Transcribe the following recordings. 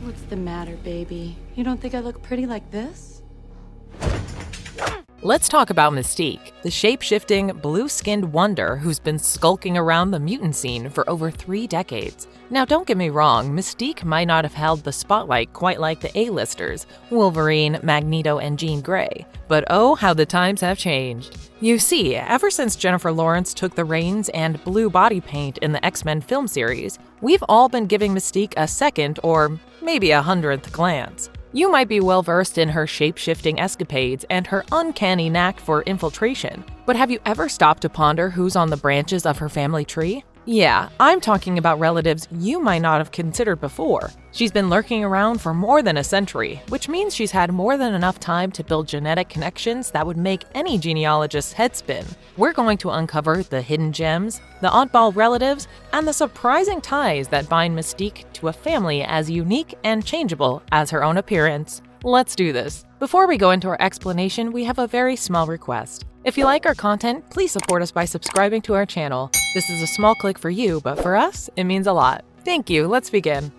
What's the matter, baby? You don't think I look pretty like this? Let's talk about Mystique, the shape-shifting, blue-skinned wonder who's been skulking around the mutant scene for over 3 decades. Now don't get me wrong, Mystique might not have held the spotlight quite like the A-listers, Wolverine, Magneto, and Jean Grey, but oh how the times have changed. You see, ever since Jennifer Lawrence took the reins and blue body paint in the X-Men film series, we've all been giving Mystique a second or maybe a 100th glance. You might be well-versed in her shape-shifting escapades and her uncanny knack for infiltration, but have you ever stopped to ponder who's on the branches of her family tree? Yeah, I'm talking about relatives you might not have considered before. She's been lurking around for more than a century, which means she's had more than enough time to build genetic connections that would make any genealogist's head spin. We're going to uncover the hidden gems, the oddball relatives, and the surprising ties that bind Mystique to a family as unique and changeable as her own appearance. Let's do this. Before we go into our explanation, we have a very small request. If you like our content, please support us by subscribing to our channel. This is a small click for you, but for us, it means a lot. Thank you. Let's begin.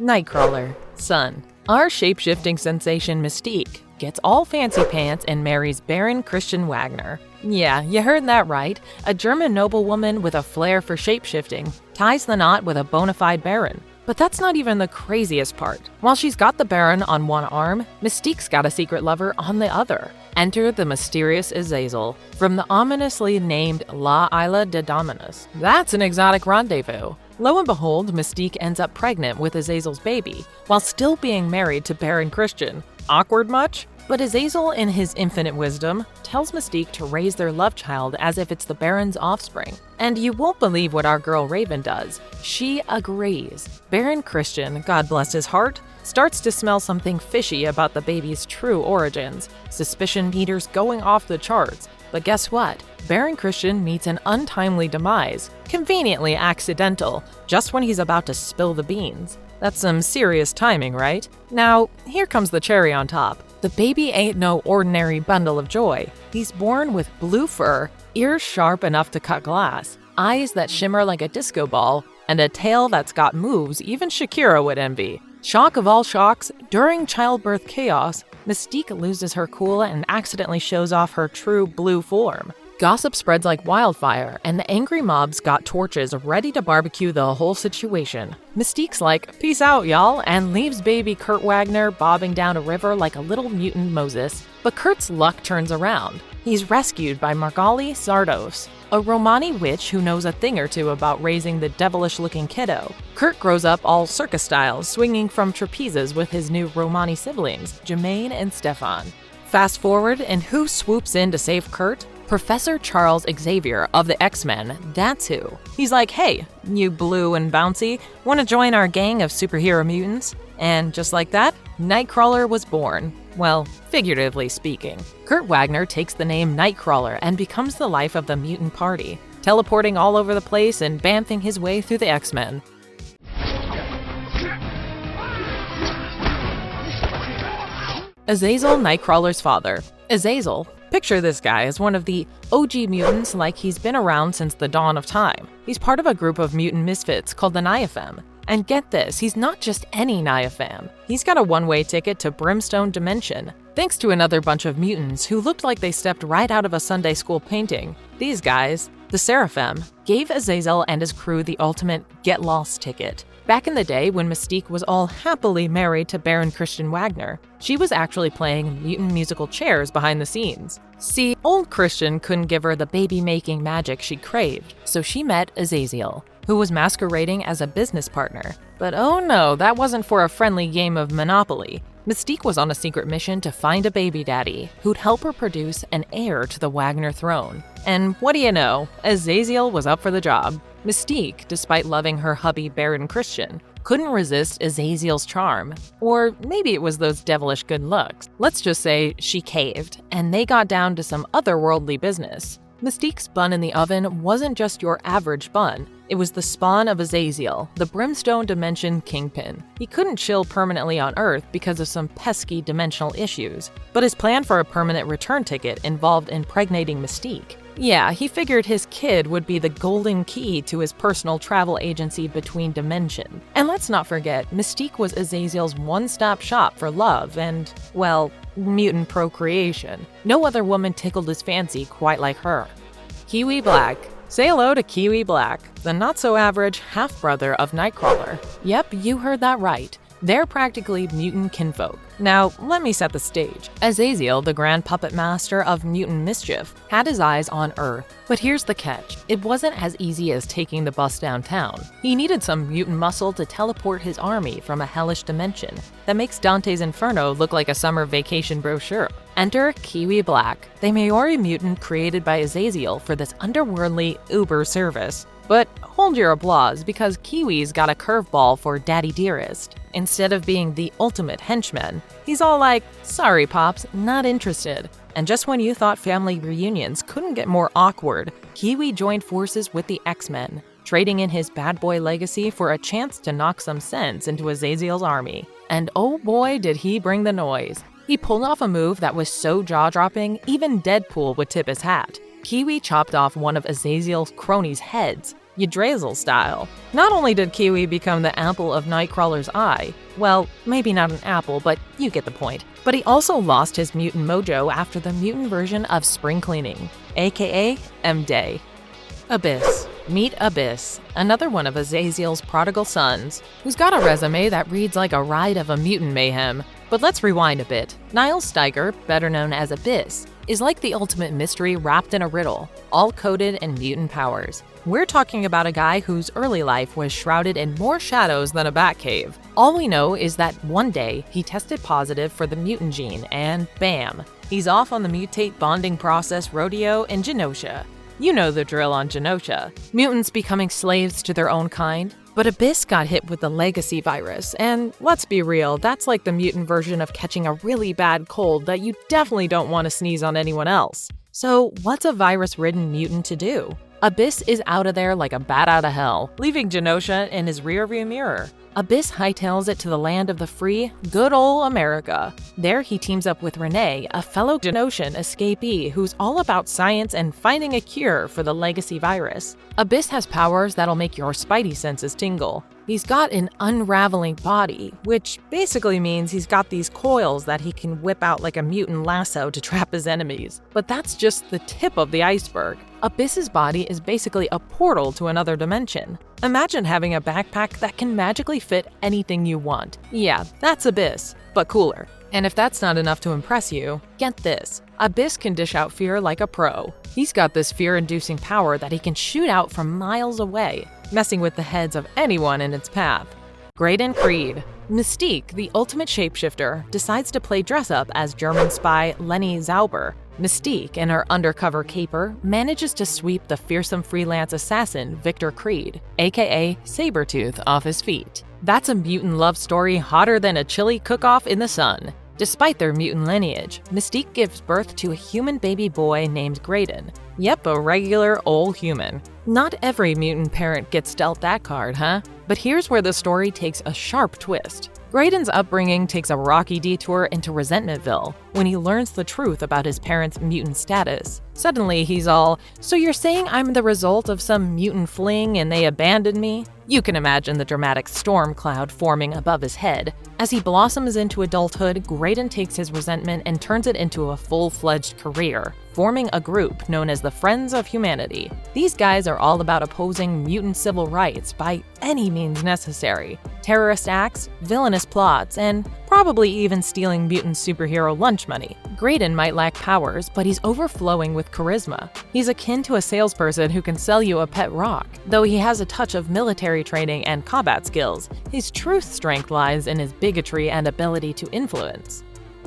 Nightcrawler, son. Our shape-shifting sensation Mystique gets all fancy pants and marries Baron Christian Wagner. Yeah, you heard that right. A German noblewoman with a flair for shape-shifting ties the knot with a bona fide baron. But that's not even the craziest part. While she's got the Baron on one arm, Mystique's got a secret lover on the other. Enter the mysterious Azazel, from the ominously named La Isla de Dominus. That's an exotic rendezvous. Lo and behold, Mystique ends up pregnant with Azazel's baby, while still being married to Baron Christian. Awkward much? But Azazel, in his infinite wisdom, tells Mystique to raise their love child as if it's the Baron's offspring. And you won't believe what our girl Raven does. She agrees. Baron Christian, God bless his heart, starts to smell something fishy about the baby's true origins. Suspicion meters going off the charts. But guess what? Baron Christian meets an untimely demise, conveniently accidental, just when he's about to spill the beans. That's some serious timing, right? Now, here comes the cherry on top. The baby ain't no ordinary bundle of joy. He's born with blue fur, ears sharp enough to cut glass, eyes that shimmer like a disco ball, and a tail that's got moves even Shakira would envy. Shock of all shocks, during childbirth chaos, Mystique loses her cool and accidentally shows off her true blue form. Gossip spreads like wildfire, and the angry mobs got torches ready to barbecue the whole situation. Mystique's like, peace out, y'all, and leaves baby Kurt Wagner bobbing down a river like a little mutant Moses. But Kurt's luck turns around. He's rescued by Margali Szardos, a Romani witch who knows a thing or two about raising the devilish-looking kiddo. Kurt grows up all circus-style, swinging from trapezes with his new Romani siblings, Jermaine and Stefan. Fast forward, and who swoops in to save Kurt? Professor Charles Xavier of the X-Men, that's who. He's like, hey, you blue and bouncy, want to join our gang of superhero mutants? And just like that, Nightcrawler was born. Well, figuratively speaking. Kurt Wagner takes the name Nightcrawler and becomes the life of the mutant party, teleporting all over the place and bamfing his way through the X-Men. Azazel, Nightcrawler's father. Azazel, picture this guy as one of the OG mutants, like he's been around since the dawn of time. He's part of a group of mutant misfits called the Nifem. And get this, he's not just any Nifem. He's got a one-way ticket to Brimstone Dimension, thanks to another bunch of mutants who looked like they stepped right out of a Sunday school painting. These guys, the Seraphim, gave Azazel and his crew the ultimate get-lost ticket. Back in the day, when Mystique was all happily married to Baron Christian Wagner, she was actually playing mutant musical chairs behind the scenes. See, old Christian couldn't give her the baby-making magic she craved, so she met Azazel, who was masquerading as a business partner. But oh no, that wasn't for a friendly game of Monopoly. Mystique was on a secret mission to find a baby daddy who'd help her produce an heir to the Wagner throne. And what do you know, Azazel was up for the job. Mystique, despite loving her hubby Baron Christian, couldn't resist Azazel's charm. Or maybe it was those devilish good looks. Let's just say she caved, and they got down to some otherworldly business. Mystique's bun in the oven wasn't just your average bun. It was the spawn of Azazel, the Brimstone Dimension kingpin. He couldn't chill permanently on Earth because of some pesky dimensional issues, but his plan for a permanent return ticket involved impregnating Mystique. Yeah, he figured his kid would be the golden key to his personal travel agency between dimensions. And let's not forget, Mystique was Azazel's one-stop shop for love and, well, mutant procreation. No other woman tickled his fancy quite like her. Kiwi Black. Say hello to Kiwi Black, the not-so-average half-brother of Nightcrawler. Yep, you heard that right. They're practically mutant kinfolk. Now, let me set the stage. Azazel, the grand puppet master of mutant mischief, had his eyes on Earth. But here's the catch. It wasn't as easy as taking the bus downtown. He needed some mutant muscle to teleport his army from a hellish dimension that makes Dante's Inferno look like a summer vacation brochure. Enter Kiwi Black, the Maori mutant created by Azazel for this underworldly Uber service. But hold your applause, because Kiwi's got a curveball for Daddy Dearest. Instead of being the ultimate henchman, he's all like, "Sorry, Pops, not interested." And just when you thought family reunions couldn't get more awkward, Kiwi joined forces with the X-Men, trading in his bad boy legacy for a chance to knock some sense into Azazel's army. And oh boy, did he bring the noise. He pulled off a move that was so jaw-dropping, even Deadpool would tip his hat. Kiwi chopped off one of Azazel's cronies' heads, Yggdrasil style. Not only did Kiwi become the apple of Nightcrawler's eye, well, maybe not an apple, but you get the point, but he also lost his mutant mojo after the mutant version of spring cleaning, aka M-Day. Abyss. Meet Abyss, another one of Azazel's prodigal sons, who's got a resume that reads like a ride of a mutant mayhem. But let's rewind a bit. Niles Steiger, better known as Abyss, is like the ultimate mystery wrapped in a riddle, all coded in mutant powers. We're talking about a guy whose early life was shrouded in more shadows than a Batcave. All we know is that one day he tested positive for the mutant gene and bam, he's off on the mutate bonding process rodeo in Genosha. You know the drill on Genosha. Mutants becoming slaves to their own kind. But Abyss got hit with the legacy virus, and let's be real, that's like the mutant version of catching a really bad cold that you definitely don't want to sneeze on anyone else. So what's a virus-ridden mutant to do? Abyss is out of there like a bat out of hell, leaving Genosha in his rearview mirror. Abyss hightails it to the land of the free, good ol' America. There he teams up with Renee, a fellow Genoshan escapee who's all about science and finding a cure for the legacy virus. Abyss has powers that'll make your spidey senses tingle. He's got an unraveling body, which basically means he's got these coils that he can whip out like a mutant lasso to trap his enemies. But that's just the tip of the iceberg. Abyss's body is basically a portal to another dimension. Imagine having a backpack that can magically fit anything you want. Yeah, that's Abyss, but cooler. And if that's not enough to impress you, get this. Abyss can dish out fear like a pro. He's got this fear-inducing power that he can shoot out from miles away, messing with the heads of anyone in its path. Graydon Creed. Mystique, the ultimate shapeshifter, decides to play dress-up as German spy Lenny Zauber. Mystique, in her undercover caper, manages to sweep the fearsome freelance assassin Victor Creed, aka Sabretooth, off his feet. That's a mutant love story hotter than a chili cook-off in the sun. Despite their mutant lineage, Mystique gives birth to a human baby boy named Graydon. Yep, a regular old human. Not every mutant parent gets dealt that card, huh? But here's where the story takes a sharp twist. Graydon's upbringing takes a rocky detour into Resentmentville when he learns the truth about his parents' mutant status. Suddenly, he's all, "So you're saying I'm the result of some mutant fling and they abandoned me?" You can imagine the dramatic storm cloud forming above his head. As he blossoms into adulthood, Graydon takes his resentment and turns it into a full-fledged career, forming a group known as the Friends of Humanity. These guys are all about opposing mutant civil rights by any means necessary. Terrorist acts, villainous plots, and probably even stealing mutant superhero lunch money. Graydon might lack powers, but he's overflowing with charisma. He's akin to a salesperson who can sell you a pet rock. Though he has a touch of military training and combat skills, his true strength lies in his bigotry and ability to influence.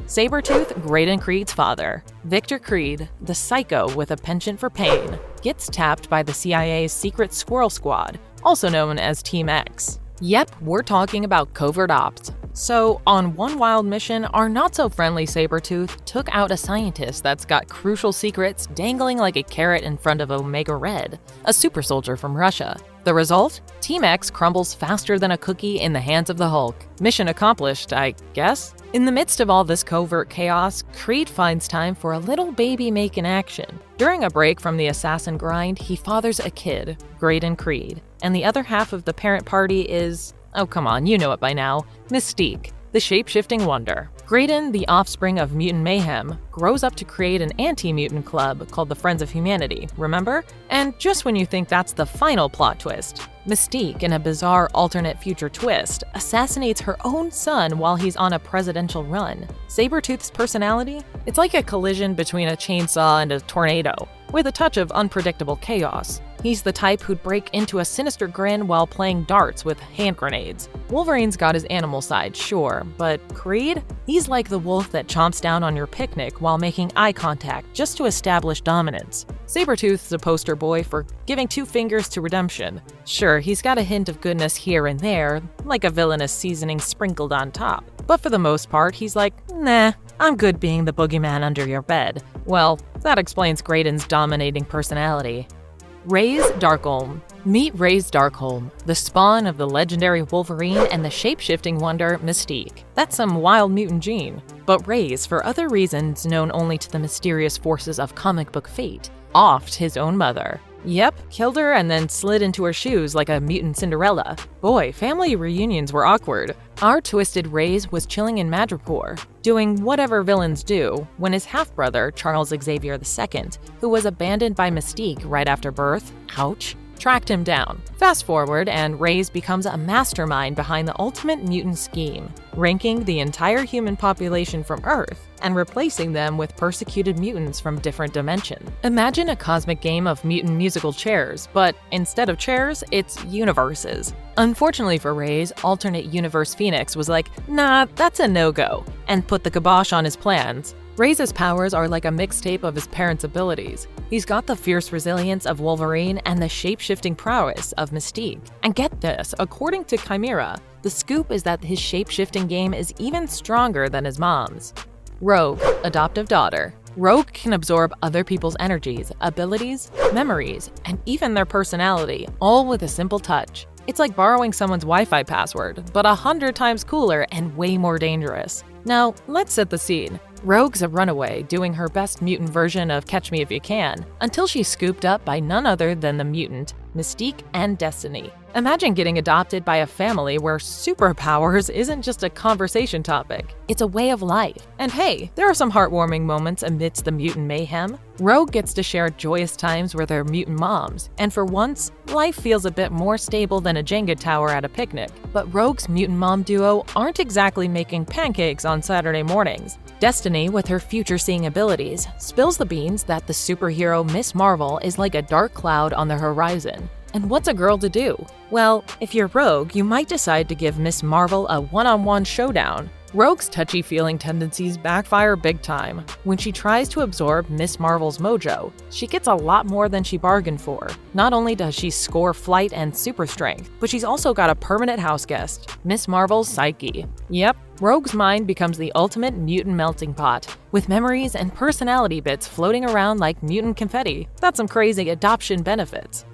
Sabretooth, Graydon Creed's father. Victor Creed, the psycho with a penchant for pain, gets tapped by the CIA's secret squirrel squad, also known as Team X. Yep, we're talking about covert ops. So, on one wild mission, our not-so-friendly Sabretooth took out a scientist that's got crucial secrets dangling like a carrot in front of Omega Red, a super soldier from Russia. The result? Team X crumbles faster than a cookie in the hands of the Hulk. Mission accomplished, I guess? In the midst of all this covert chaos, Creed finds time for a little baby making action. During a break from the assassin grind, he fathers a kid, Graydon Creed, and the other half of the parent party is, oh come on, you know it by now, Mystique, the shape-shifting wonder. Graydon, the offspring of mutant mayhem, grows up to create an anti-mutant club called the Friends of Humanity, remember? And just when you think that's the final plot twist, Mystique, in a bizarre alternate future twist, assassinates her own son while he's on a presidential run. Sabretooth's personality? It's like a collision between a chainsaw and a tornado, with a touch of unpredictable chaos. He's the type who'd break into a sinister grin while playing darts with hand grenades. Wolverine's got his animal side, sure, but Creed? He's like the wolf that chomps down on your picnic while making eye contact just to establish dominance. Sabretooth's a poster boy for giving 2 fingers to redemption. Sure, he's got a hint of goodness here and there, like a villainous seasoning sprinkled on top. But for the most part, he's like, nah, I'm good being the boogeyman under your bed. Well, that explains Graydon's dominating personality. Raze Darkholme. Meet Raze Darkholme, the spawn of the legendary Wolverine and the shape-shifting wonder Mystique. That's some wild mutant gene. But Raze, for other reasons known only to the mysterious forces of comic book fate, offed his own mother. Yep, killed her and then slid into her shoes like a mutant Cinderella. Boy, family reunions were awkward. Our twisted Raze was chilling in Madripoor, doing whatever villains do, when his half-brother, Charles Xavier II, who was abandoned by Mystique right after birth, ouch, tracked him down. Fast forward, and Raze becomes a mastermind behind the ultimate mutant scheme, ranking the entire human population from Earth and replacing them with persecuted mutants from different dimensions. Imagine a cosmic game of mutant musical chairs, but instead of chairs, it's universes. Unfortunately for Raze, alternate universe Phoenix was like, nah, that's a no-go, and put the kibosh on his plans. Raze's powers are like a mixtape of his parents' abilities. He's got the fierce resilience of Wolverine and the shape-shifting prowess of Mystique. And get this, according to Chimera, the scoop is that his shape-shifting game is even stronger than his mom's. Rogue, adoptive daughter. Rogue can absorb other people's energies, abilities, memories, and even their personality, all with a simple touch. It's like borrowing someone's Wi-Fi password, but 100 times cooler and way more dangerous. Now, let's set the scene. Rogue's a runaway, doing her best mutant version of Catch Me If You Can, until she's scooped up by none other than the mutant, Mystique, and Destiny. Imagine getting adopted by a family where superpowers isn't just a conversation topic, it's a way of life. And hey, there are some heartwarming moments amidst the mutant mayhem. Rogue gets to share joyous times with her mutant moms, and for once, life feels a bit more stable than a Jenga tower at a picnic. But Rogue's mutant mom duo aren't exactly making pancakes on Saturday mornings. Destiny, with her future-seeing abilities, spills the beans that the superhero Miss Marvel is like a dark cloud on the horizon. And what's a girl to do? Well, if you're Rogue, you might decide to give Miss Marvel a one-on-one showdown. Rogue's touchy-feeling tendencies backfire big time. When she tries to absorb Miss Marvel's mojo, she gets a lot more than she bargained for. Not only does she score flight and super strength, but she's also got a permanent house guest, Miss Marvel's psyche. Yep, Rogue's mind becomes the ultimate mutant melting pot, with memories and personality bits floating around like mutant confetti. That's some crazy adoption benefits.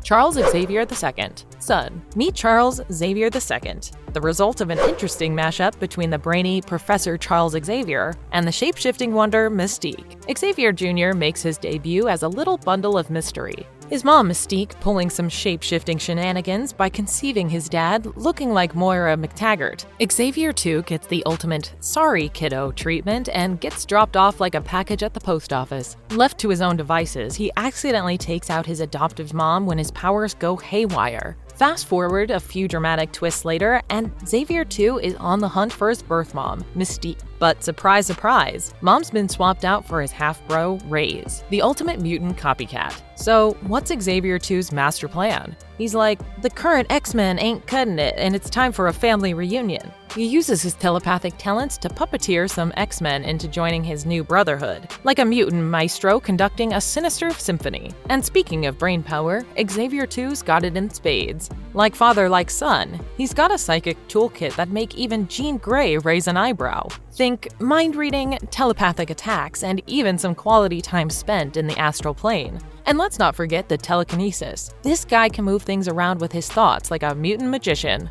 Charles Xavier II. Son. Meet Charles Xavier II, the result of an interesting mashup between the brainy Professor Charles Xavier and the shape-shifting wonder Mystique. Xavier Jr. makes his debut as a little bundle of mystery. His mom Mystique pulling some shape-shifting shenanigans by conceiving his dad looking like Moira McTaggart. Xavier II gets the ultimate "sorry kiddo" treatment and gets dropped off like a package at the post office. Left to his own devices, he accidentally takes out his adoptive mom when his powers go haywire. Fast forward a few dramatic twists later, and Xavier II is on the hunt for his birth mom, Mystique. But surprise, surprise, mom's been swapped out for his half-bro, Raze, the ultimate mutant copycat. So what's Xavier II's master plan? He's like, the current X-Men ain't cutting it and it's time for a family reunion. He uses his telepathic talents to puppeteer some X-Men into joining his new brotherhood, like a mutant maestro conducting a sinister symphony. And speaking of brain power, Xavier II's got it in spades. Like father, like son, he's got a psychic toolkit that make even Jean Grey raise an eyebrow. Think mind reading, telepathic attacks, and even some quality time spent in the astral plane. And let's not forget the telekinesis. This guy can move things around with his thoughts like a mutant magician.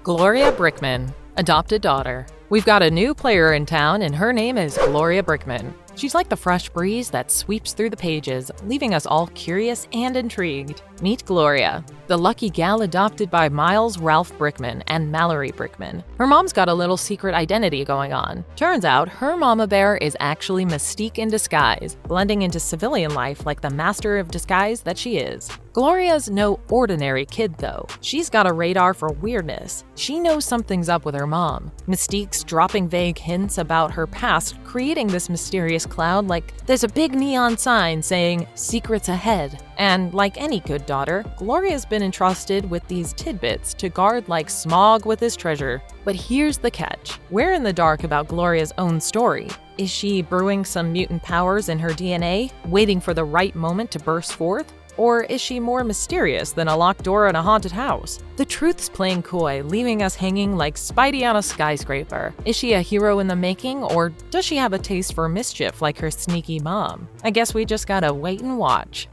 Gloria Brickman. Adopted daughter. We've got a new player in town, and her name is Gloria Brickman. She's like the fresh breeze that sweeps through the pages, leaving us all curious and intrigued. Meet Gloria, the lucky gal adopted by Miles Ralph Brickman and Mallory Brickman. Her mom's got a little secret identity going on. Turns out her mama bear is actually Mystique in disguise, blending into civilian life like the master of disguise that she is. Gloria's no ordinary kid though. She's got a radar for weirdness. She knows something's up with her mom. Mystique's dropping vague hints about her past, creating this mysterious cloud like there's a big neon sign saying secrets ahead. And like any good daughter, Gloria's been entrusted with these tidbits to guard like Smog with his treasure. But here's the catch. We're in the dark about Gloria's own story. Is she brewing some mutant powers in her DNA, waiting for the right moment to burst forth? Or is she more mysterious than a locked door in a haunted house? The truth's playing coy, leaving us hanging like Spidey on a skyscraper. Is she a hero in the making, or does she have a taste for mischief like her sneaky mom? I guess we just gotta wait and watch.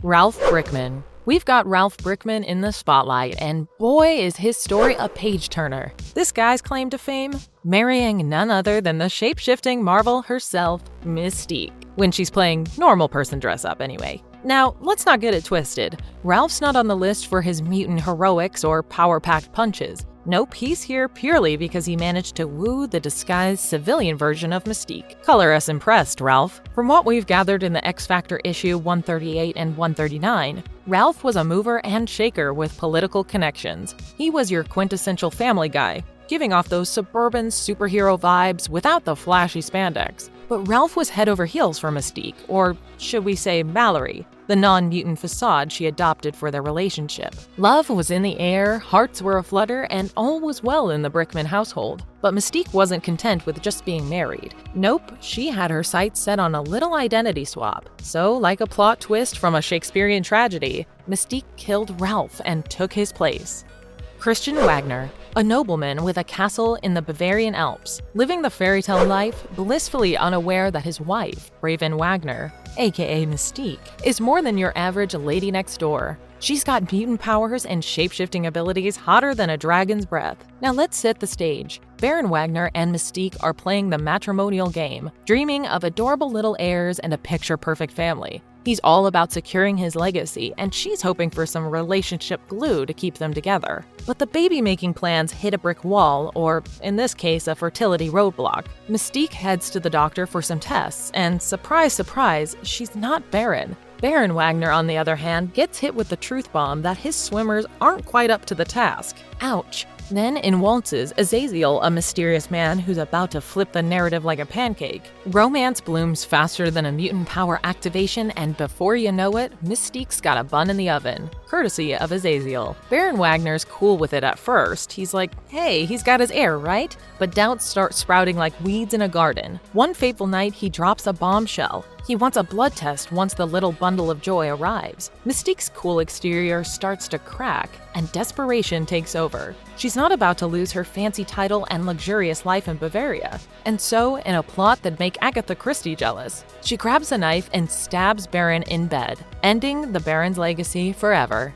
Ralph Brickman. We've got Ralph Brickman in the spotlight, and boy is his story a page-turner. This guy's claim to fame? Marrying none other than the shape-shifting Marvel herself, Mystique. When she's playing normal person dress-up anyway. Now, let's not get it twisted. Ralph's not on the list for his mutant heroics or power-packed punches. Nope, he's here purely because he managed to woo the disguised civilian version of Mystique. Color us impressed, Ralph. From what we've gathered in the X Factor issue 138 and 139, Ralph was a mover and shaker with political connections. He was your quintessential family guy, giving off those suburban superhero vibes without the flashy spandex. But Ralph was head over heels for Mystique, or should we say Mallory, the non-mutant facade she adopted for their relationship. Love was in the air, hearts were aflutter, and all was well in the Brickman household. But Mystique wasn't content with just being married. Nope, she had her sights set on a little identity swap. So, like a plot twist from a Shakespearean tragedy, Mystique killed Ralph and took his place. Christian Wagner, a nobleman with a castle in the Bavarian Alps, living the fairy tale life, blissfully unaware that his wife, Raven Wagner, aka Mystique, is more than your average lady next door. She's got mutant powers and shape-shifting abilities hotter than a dragon's breath. Now let's set the stage. Baron Wagner and Mystique are playing the matrimonial game, dreaming of adorable little heirs and a picture-perfect family. He's all about securing his legacy, and she's hoping for some relationship glue to keep them together. But the baby-making plans hit a brick wall, or in this case, a fertility roadblock. Mystique heads to the doctor for some tests, and surprise, surprise, she's not barren. Baron Wagner, on the other hand, gets hit with the truth bomb that his swimmers aren't quite up to the task. Ouch. Then in waltzes Azazel, a mysterious man who's about to flip the narrative like a pancake. Romance blooms faster than a mutant power activation, and before you know it, Mystique's got a bun in the oven, courtesy of Azazel. Baron Wagner's cool with it at first. He's like, hey, he's got his heir, right? But doubts start sprouting like weeds in a garden. One fateful night, he drops a bombshell. He wants a blood test once the little bundle of joy arrives. Mystique's cool exterior starts to crack, and desperation takes over. She's not about to lose her fancy title and luxurious life in Bavaria. And so, in a plot that'd make Agatha Christie jealous, she grabs a knife and stabs Baron in bed, ending the Baron's legacy forever.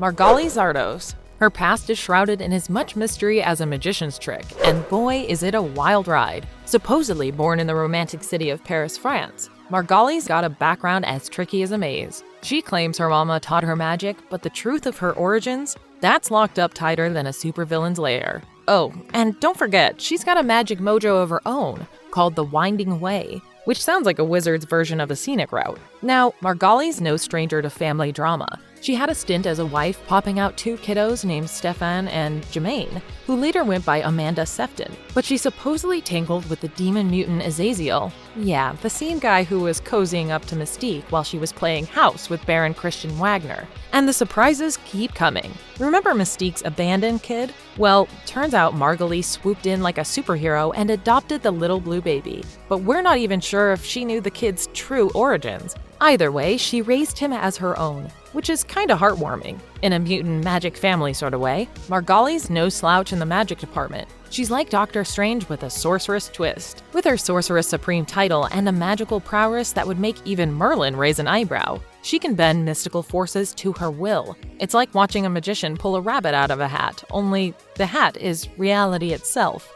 Margali Szardos. Her past is shrouded in as much mystery as a magician's trick, and boy is it a wild ride. Supposedly born in the romantic city of Paris, France, Margali's got a background as tricky as a maze. She claims her mama taught her magic, but the truth of her origins, that's locked up tighter than a supervillain's lair. Oh, and don't forget, she's got a magic mojo of her own, called the Winding Way, which sounds like a wizard's version of a scenic route. Now, Margali's no stranger to family drama. She had a stint as a wife, popping out 2 kiddos named Stefan and Jermaine, who later went by Amanda Sefton. But she supposedly tangled with the demon mutant Azazel. Yeah, the same guy who was cozying up to Mystique while she was playing house with Baron Christian Wagner. And the surprises keep coming. Remember Mystique's abandoned kid? Well, turns out Margali swooped in like a superhero and adopted the little blue baby. But we're not even sure if she knew the kid's true origins. Either way, she raised him as her own, which is kinda heartwarming. In a mutant magic family sort of way, Margali's no slouch in the magic department. She's like Doctor Strange with a sorceress twist. With her Sorceress Supreme title and a magical prowess that would make even Merlin raise an eyebrow, she can bend mystical forces to her will. It's like watching a magician pull a rabbit out of a hat, only the hat is reality itself.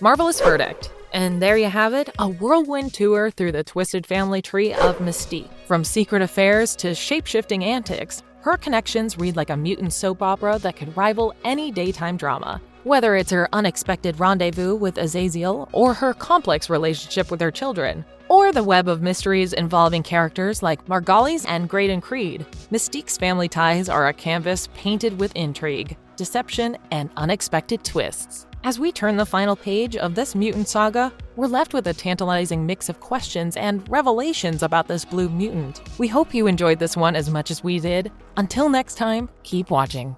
Marvelous verdict. And there you have it, a whirlwind tour through the twisted family tree of Mystique. From secret affairs to shape-shifting antics, her connections read like a mutant soap opera that could rival any daytime drama. Whether it's her unexpected rendezvous with Azazel, or her complex relationship with her children, or the web of mysteries involving characters like Margali and Graydon Creed, Mystique's family ties are a canvas painted with intrigue, deception, and unexpected twists. As we turn the final page of this mutant saga, we're left with a tantalizing mix of questions and revelations about this blue mutant. We hope you enjoyed this one as much as we did. Until next time, keep watching.